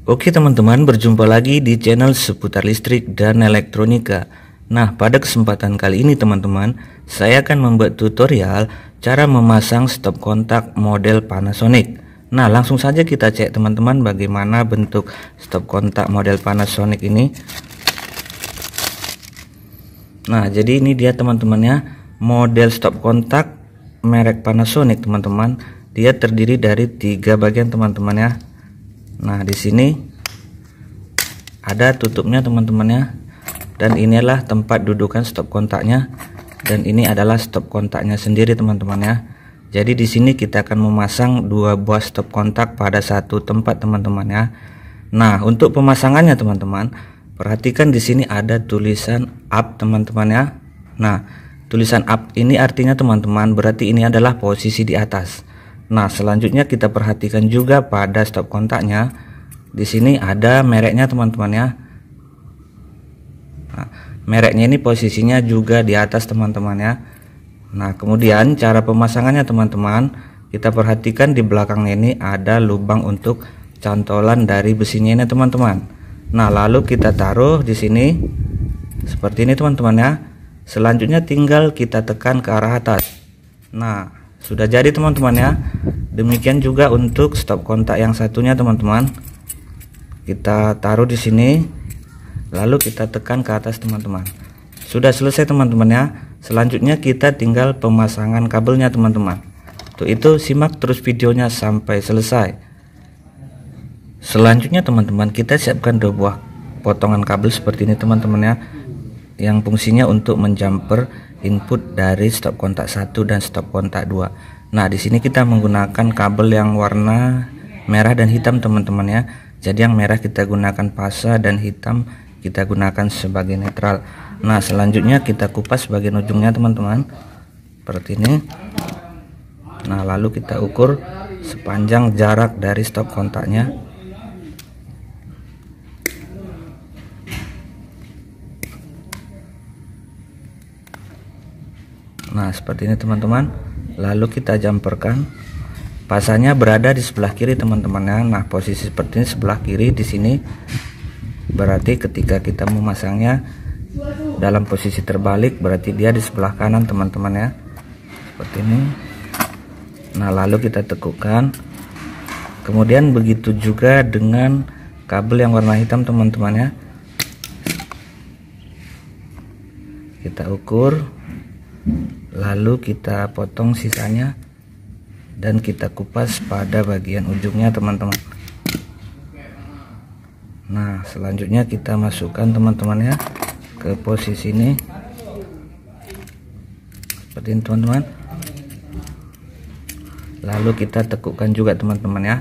Oke teman-teman, berjumpa lagi di channel seputar listrik dan elektronika. Nah, pada kesempatan kali ini teman-teman, saya akan membuat tutorial cara memasang stop kontak model Panasonic. Nah, langsung saja kita cek teman-teman bagaimana bentuk stop kontak model Panasonic ini. Nah, jadi ini dia teman-temannya, model stop kontak merek Panasonic teman-teman. Dia terdiri dari 3 bagian teman-teman ya. Nah, di sini ada tutupnya teman-temannya, dan inilah tempat dudukan stop kontaknya, dan ini adalah stop kontaknya sendiri teman-teman ya. Jadi di sini kita akan memasang 2 buah stop kontak pada satu tempat teman-teman ya. Nah, untuk pemasangannya teman-teman, perhatikan di sini ada tulisan up teman-teman ya. Nah, tulisan up ini artinya teman-teman berarti ini adalah posisi di atas. Nah, selanjutnya kita perhatikan juga pada stop kontaknya. Di sini ada mereknya teman-teman ya. Nah, mereknya ini posisinya juga di atas teman-teman ya. Nah, kemudian cara pemasangannya teman-teman, kita perhatikan di belakang ini ada lubang untuk cantolan dari besinya ini teman-teman. Nah, lalu kita taruh di sini seperti ini teman-teman ya. Selanjutnya tinggal kita tekan ke arah atas. Nah, sudah jadi teman-teman ya. Demikian juga untuk stop kontak yang satunya teman-teman. Kita taruh di sini, lalu kita tekan ke atas teman-teman. Sudah selesai teman-teman ya. Selanjutnya kita tinggal pemasangan kabelnya teman-teman. Untuk itu simak terus videonya sampai selesai. Selanjutnya teman-teman, kita siapkan 2 buah potongan kabel seperti ini teman-teman ya, yang fungsinya untuk menjumper input dari stop kontak 1 dan stop kontak 2. Nah, di sini kita menggunakan kabel yang warna merah dan hitam teman-teman ya. Jadi yang merah kita gunakan fasa dan hitam kita gunakan sebagai netral. Nah, selanjutnya kita kupas bagian ujungnya teman-teman seperti ini. Nah, lalu kita ukur sepanjang jarak dari stop kontaknya. Nah, seperti ini teman-teman. Lalu kita jumperkan. Pasanya berada di sebelah kiri teman-teman ya. Nah, posisi seperti ini sebelah kiri di sini. Berarti ketika kita memasangnya dalam posisi terbalik, berarti dia di sebelah kanan teman-teman ya. Seperti ini. Nah, lalu kita tekukkan. Kemudian begitu juga dengan kabel yang warna hitam teman-teman ya. Kita ukur, lalu kita potong sisanya dan kita kupas pada bagian ujungnya teman-teman. Nah, selanjutnya kita masukkan teman-teman ya ke posisi ini seperti ini teman-teman. Lalu kita tekukkan juga teman-teman ya.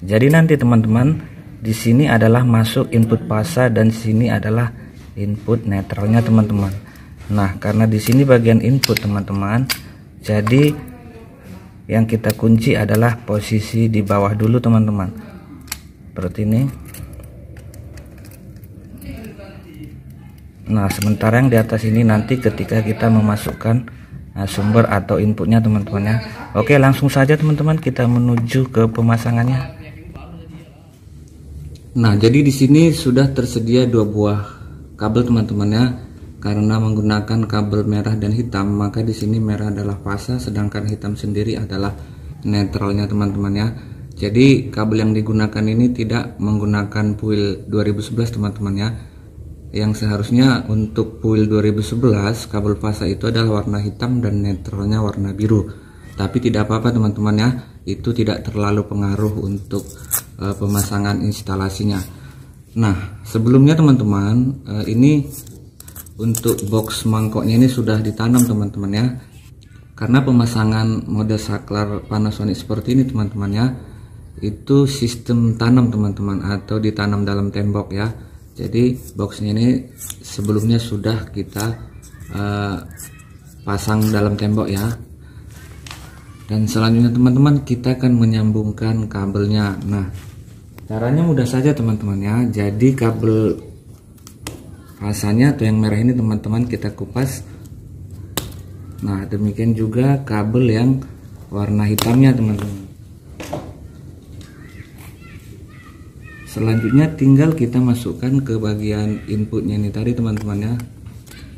Jadi nanti teman-teman, di sini adalah masuk input fasa dan di sini adalah input netralnya teman-teman. Nah, karena di sini bagian input teman-teman, jadi yang kita kunci adalah posisi di bawah dulu teman-teman. Seperti ini. Nah, sementara yang di atas ini nanti ketika kita memasukkan sumber atau inputnya teman-teman ya. Oke, langsung saja teman-teman kita menuju ke pemasangannya. Nah, jadi di sini sudah tersedia 2 buah kabel teman-teman ya. Karena menggunakan kabel merah dan hitam, maka di sini merah adalah fasa, sedangkan hitam sendiri adalah netralnya teman-teman ya. Jadi kabel yang digunakan ini tidak menggunakan puil 2011 teman-teman ya. Yang seharusnya untuk puil 2011 kabel fasa itu adalah warna hitam dan netralnya warna biru. Tapi tidak apa-apa teman-teman ya. Itu tidak terlalu pengaruh untuk pemasangan instalasinya. Nah, sebelumnya teman-teman, ini untuk box mangkoknya ini sudah ditanam teman-teman ya. Karena pemasangan model saklar Panasonic seperti ini teman-teman ya, itu sistem tanam teman-teman, atau ditanam dalam tembok ya. Jadi boxnya ini sebelumnya sudah kita pasang dalam tembok ya. Dan selanjutnya teman-teman, kita akan menyambungkan kabelnya. Nah, caranya mudah saja teman-teman ya. Jadi kabel fasanya atau yang merah ini teman-teman kita kupas. Nah, demikian juga kabel yang warna hitamnya teman-teman. Selanjutnya tinggal kita masukkan ke bagian inputnya ini tadi teman-teman ya,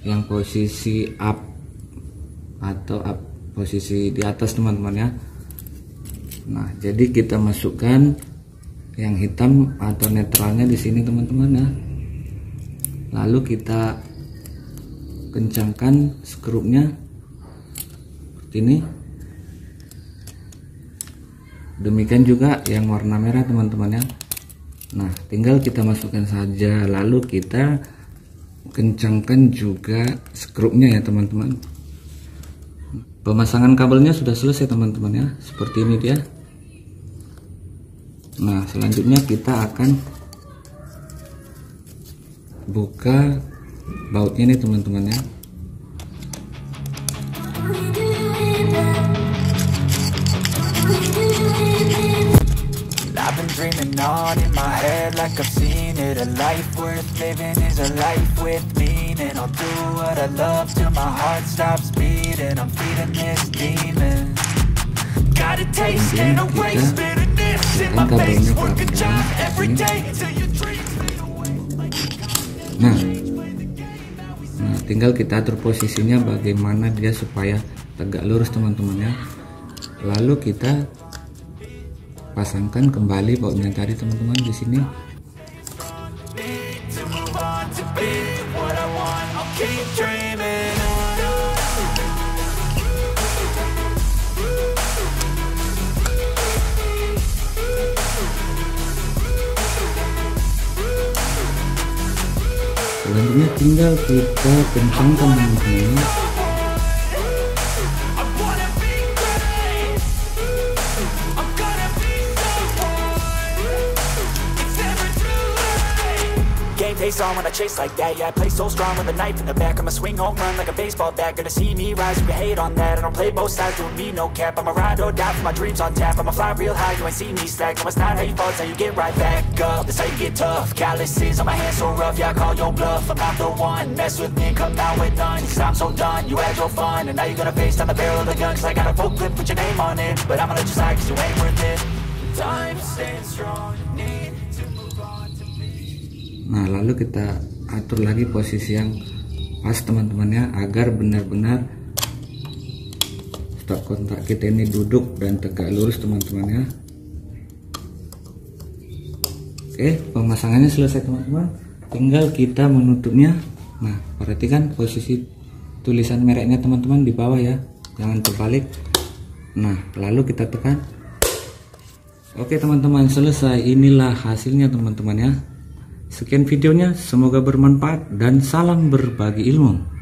yang posisi up atau up posisi di atas teman-teman ya. Nah, jadi kita masukkan yang hitam atau netralnya di sini teman-teman ya. Lalu kita kencangkan skrupnya seperti ini. Demikian juga yang warna merah teman-teman ya. Nah, tinggal kita masukkan saja, lalu kita kencangkan juga skrupnya ya teman-teman. Pemasangan kabelnya sudah selesai teman-teman ya, seperti ini dia. Nah, selanjutnya kita akan buka bautnya nih teman-teman ya. I've been dreaming on in my head like I've seen it. A life worth living is a life with meaning. I'll do what I love till my heart stops beating. I'm feeding this demon. Got a taste and a waste, bitterness in my face. Work a job every day till your dreams fade away. Nah, tinggal kita atur posisinya bagaimana dia supaya tegak lurus teman-teman ya. Lalu kita pasangkan kembali bautnya tadi teman-teman di sini. Selanjutnya tinggal kita kencangkan teman-teman. Face on when I chase like that, yeah, I play so strong with a knife in the back. I'ma swing home run like a baseball bat. Gonna see me rise, you can hate on that. I don't play both sides, doing me no cap. I'ma ride or die for my dreams on tap. I'ma fly real high, you ain't see me slack. No, it's not how you fall, it's how you get right back up. That's how you get tough. Calluses on my hands so rough, yeah, I call your bluff. I'm not the one, mess with me, come out with none. Cause I'm so done, you had your fun. And now you're gonna face down the barrel of the gun. Cause I got a full clip, put your name on it. But I'ma let you slide cause you ain't worth it. Time staying strong, need to move on to me. Nah, lalu kita atur lagi posisi yang pas teman-teman ya, agar benar-benar stop kontak kita ini duduk dan tegak lurus teman-teman ya. Oke, pemasangannya selesai teman-teman, tinggal kita menutupnya. Nah, perhatikan posisi tulisan mereknya teman-teman di bawah ya, jangan terbalik. Nah, lalu kita tekan. Oke teman-teman, selesai. Inilah hasilnya teman-teman ya. Sekian videonya, semoga bermanfaat dan salam berbagi ilmu.